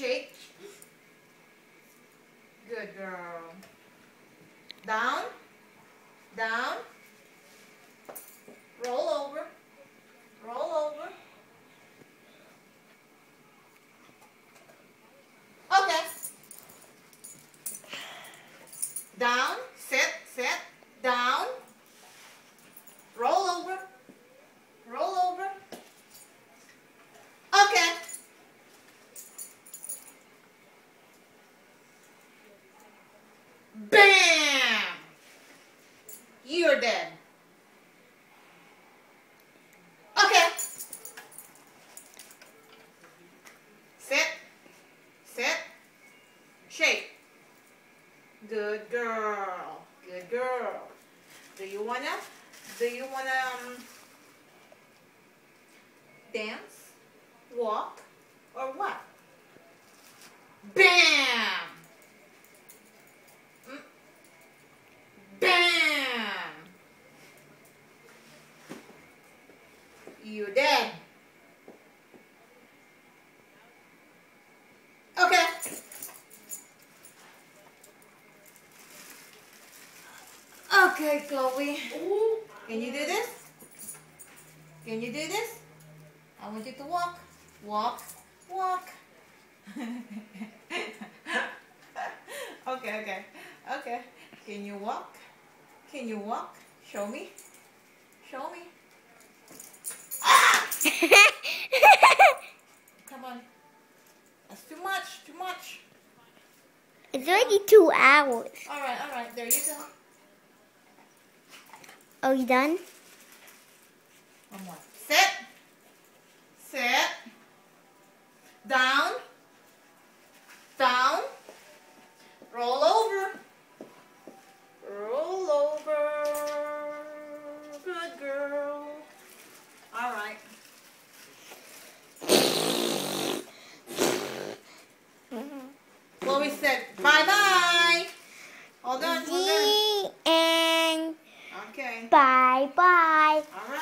shake. Good girl. Down, down. Roll over, roll over. Okay. Down, sit, sit, down. Roll over, roll over. Okay. Bam! You're dead. Okay. Sit, sit, shake. Good girl, good girl. Do you wanna dance, walk, or what? Bam! Bam! You're dead. Okay. Okay, Chloe. Can you do this? Can you do this? I want you to walk. Walk. Walk. Okay, okay. Okay. Can you walk? Can you walk? Show me. Show me. Ah! Come on. That's too much. Too much. It's already 2 hours. All right. There you go. Are you done? One more. Sit. Sit. Down. Down. Roll over. Roll over. Good girl. All right. Chloe said bye-bye. Hold on. And Okay. bye-bye. All right.